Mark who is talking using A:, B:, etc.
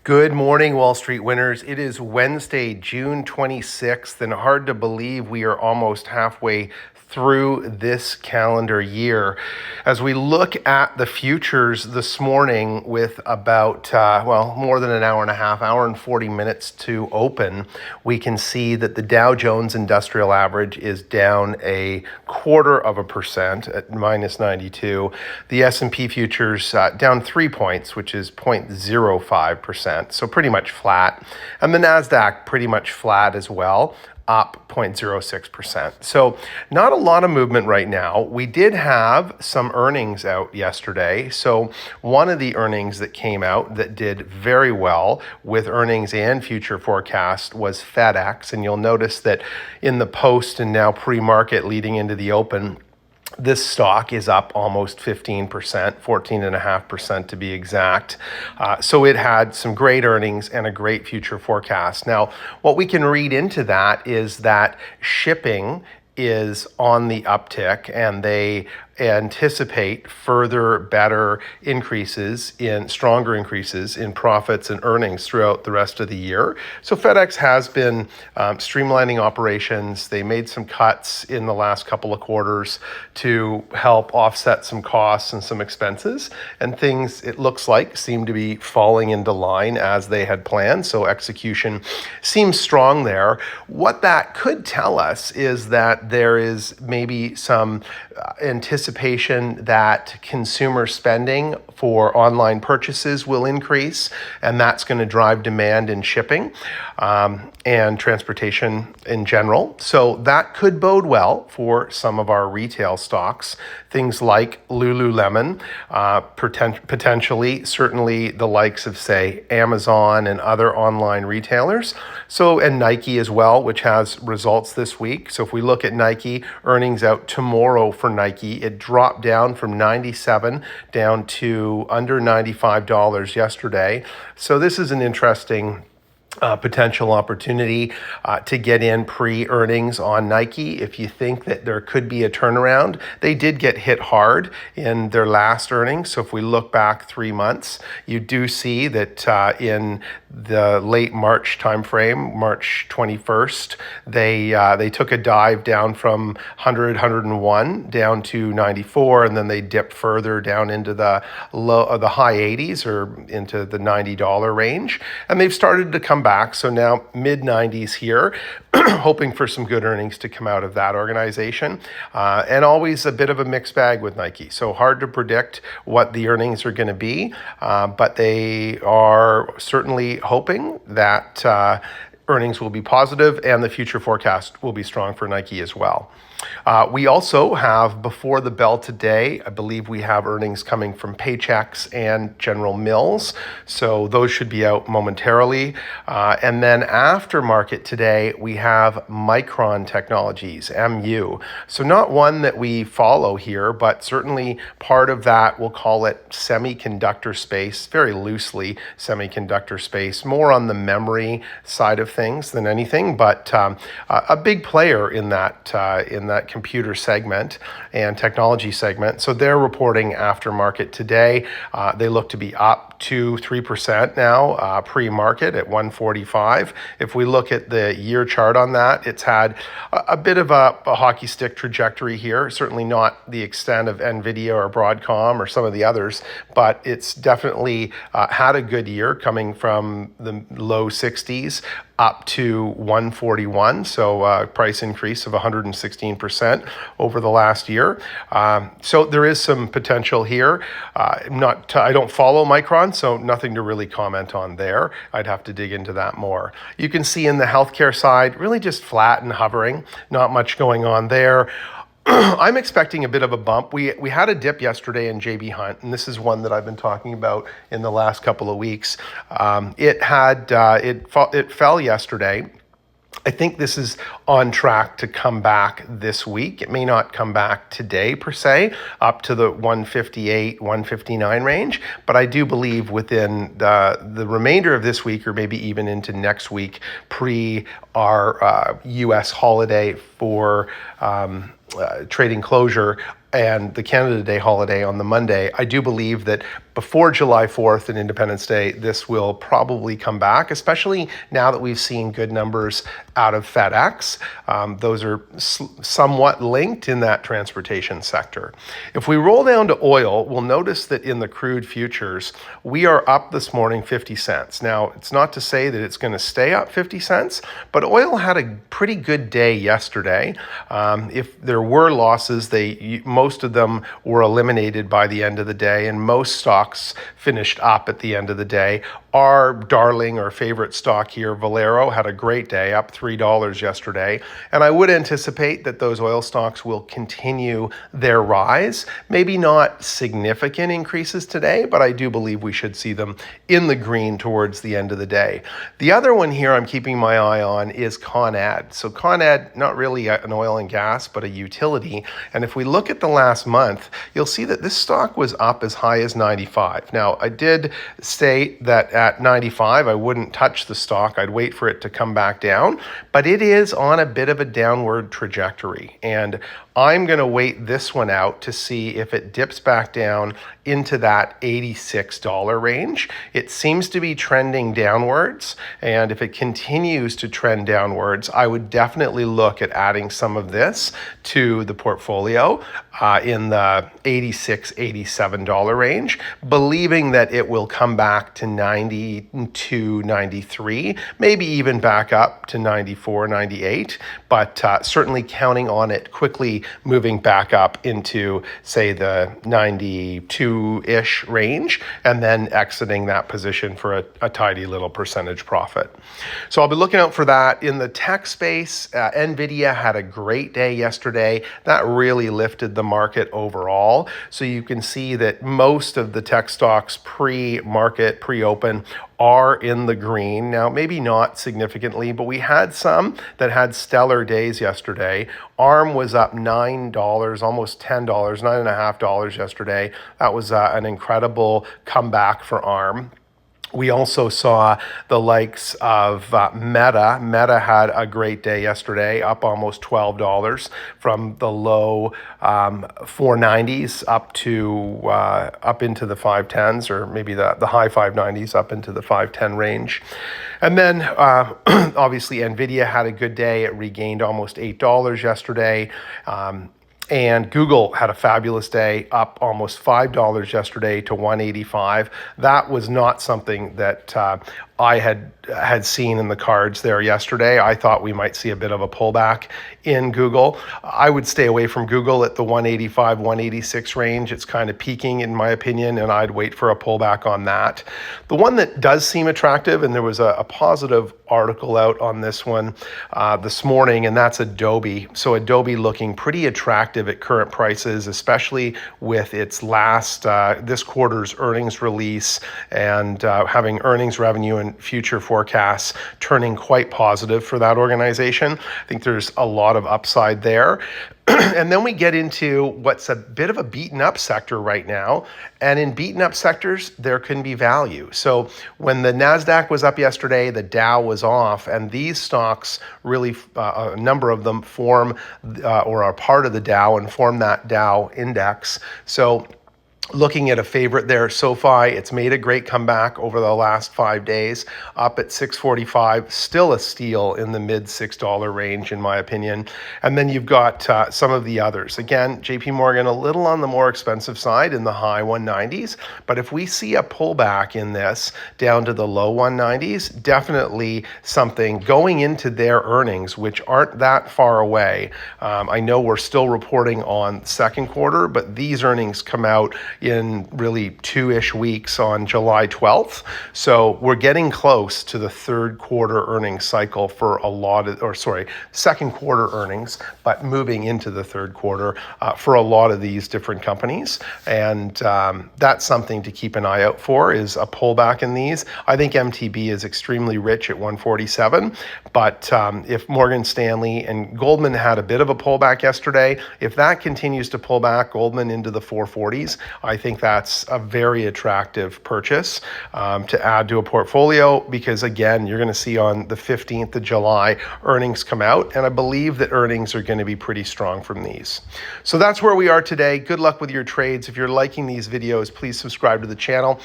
A: Good morning, Wall Street winners. It is Wednesday, June 26th, and hard to believe we are almost halfway through this calendar year. As we look at the futures this morning with about, more than an hour and a half, hour and 40 minutes to open, we can see that the Dow Jones Industrial Average is down 0.25% at minus 92. The S&P futures down 3 points, which is 0.05%, so pretty much flat. And the NASDAQ pretty much flat as well, up 0.06%. So not a lot of movement right now. We did have some earnings out yesterday. So one of the earnings that came out that did very well with earnings and future forecast was FedEx. And you'll notice that in the post and now pre-market leading into the open, this stock is up almost 15%, 14.5% to be exact. So it had some great earnings and a great future forecast. Now, what we can read into that is that shipping is on the uptick, and they anticipate further better stronger increases in profits and earnings throughout the rest of the year. So FedEx has been streamlining operations. They made some cuts in the last couple of quarters to help offset some costs and some expenses, and things, it looks like, seem to be falling into line as they had planned. So execution seems strong there. What that could tell us is that there is maybe some anticipation that consumer spending for online purchases will increase, and that's going to drive demand in shipping and transportation in general. So that could bode well for some of our retail stocks, things like Lululemon, potentially, certainly the likes of, say, Amazon and other online retailers. So, and Nike as well, which has results this week. So if we look at Nike, earnings out tomorrow for Nike, it dropped down from 97 down to under $95 yesterday. So this is an interesting potential opportunity to get in pre-earnings on Nike. If you think that there could be a turnaround, they did get hit hard in their last earnings. So if we look back 3 months, you do see that in the late March timeframe, March 21st, they took a dive down from 101 down to 94, and then they dipped further down into the high 80s or into the $90 range, and they've started to come back. So now mid 90s here, hoping for some good earnings to come out of that organization. And always a bit of a mixed bag with Nike. So hard to predict what the earnings are going to be, but they are certainly hoping that earnings will be positive and the future forecast will be strong for Nike as well. We also have, before the bell today, I believe we have earnings coming from Paychex and General Mills. So those should be out momentarily. And then after market today, we have Micron Technologies, MU. So not one that we follow here, but certainly part of that, we'll call it semiconductor space, very loosely semiconductor space, more on the memory side of things than anything, but a big player in that computer segment and technology segment. So they're reporting after market today. They look to be up to 3% now, pre-market at 145. If we look at the year chart on that, it's had a bit of a hockey stick trajectory here. Certainly not the extent of NVIDIA or Broadcom or some of the others, but it's definitely had a good year, coming from the low 60s up to 141, so price increase of 116% over the last year. So there is some potential here. I don't follow Micron, so nothing to really comment on there. I'd have to dig into that more. You can see in the healthcare side, really just flat and hovering, not much going on there. I'm expecting a bit of a bump. We had a dip yesterday in JB Hunt, and this is one that I've been talking about in the last couple of weeks. It fell yesterday. I think this is on track to come back this week. It may not come back today per se, up to the 158, 159 range, but I do believe within the remainder of this week, or maybe even into next week, pre our U.S. holiday for trading closure and the Canada Day holiday on the Monday, I do believe that before July 4th and Independence Day, this will probably come back, especially now that we've seen good numbers out of FedEx. Those are somewhat linked in that transportation sector. If we roll down to oil, we'll notice that in the crude futures, we are up this morning 50 cents. Now, it's not to say that it's going to stay up 50 cents, but oil had a pretty good day yesterday. If there were losses, most of them were eliminated by the end of the day, and most stocks finished up at the end of the day. Our darling or favorite stock here, Valero, had a great day, up $3 yesterday. And I would anticipate that those oil stocks will continue their rise. Maybe not significant increases today, but I do believe we should see them in the green towards the end of the day. The other one here I'm keeping my eye on is Con Ed. So Con Ed, not really an oil and gas, but a utility. And if we look at the last month, you'll see that this stock was up as high as 95. Now, I did state that at 95, I wouldn't touch the stock. I'd wait for it to come back down, but it is on a bit of a downward trajectory. And I'm going to wait this one out to see if it dips back down into that $86 range. It seems to be trending downwards, and if it continues to trend downwards, I would definitely look at adding some of this to the portfolio in the $86, $87 range, believing that it will come back to 92, 93, maybe even back up to 94, 98, but certainly counting on it quickly moving back up into, say, the 92-ish range, and then exiting that position for a tidy little percentage profit. So I'll be looking out for that. In the tech space, NVIDIA had a great day yesterday. That really lifted the market overall. So you can see that most of the tech stocks pre-market, pre-open, are in the green. Now, maybe not significantly, but we had some that had stellar days yesterday. ARM was up $9, almost $10, $9.50 yesterday. That was an incredible comeback for ARM. We also saw the likes of Meta. Meta had a great day yesterday, up almost $12 from the low 490s up into the 510s, or maybe the high 590s up into the 510 range. And then obviously NVIDIA had a good day. It regained almost $8 yesterday. And Google had a fabulous day, up almost $5 yesterday to $185. That was not something that I had seen in the cards there yesterday. I thought we might see a bit of a pullback in Google. I would stay away from Google at the 185, 186 range. It's kind of peaking in my opinion, and I'd wait for a pullback on that. The one that does seem attractive, and there was a positive article out on this one this morning, and that's Adobe. So Adobe looking pretty attractive at current prices, especially with its this quarter's earnings release and having earnings revenue and future forecasts turning quite positive for that organization. I think there's a lot of upside there. And then we get into what's a bit of a beaten up sector right now. And in beaten up sectors, there can be value. So when the NASDAQ was up yesterday, the Dow was off, and these stocks really, a number of them form or are part of the Dow and form that Dow index. So looking at a favorite there, SoFi, it's made a great comeback over the last 5 days, up at $6.45, still a steal in the mid $6 range, in my opinion. And then you've got some of the others. Again, JP Morgan, a little on the more expensive side in the high 190s, but if we see a pullback in this down to the low 190s, definitely something going into their earnings, which aren't that far away. I know we're still reporting on second quarter, but these earnings come out in really 2-ish weeks on July 12th. So we're getting close to the third quarter earnings cycle for second quarter earnings, but moving into the third quarter for a lot of these different companies. And that's something to keep an eye out for, is a pullback in these. I think MTB is extremely rich at 147, but if Morgan Stanley and Goldman had a bit of a pullback yesterday, if that continues to pull back Goldman into the 440s, I think that's a very attractive purchase to add to a portfolio because, again, you're going to see on the 15th of July earnings come out, and I believe that earnings are going to be pretty strong from these. So that's where we are today. Good luck with your trades. If you're liking these videos, please subscribe to the channel.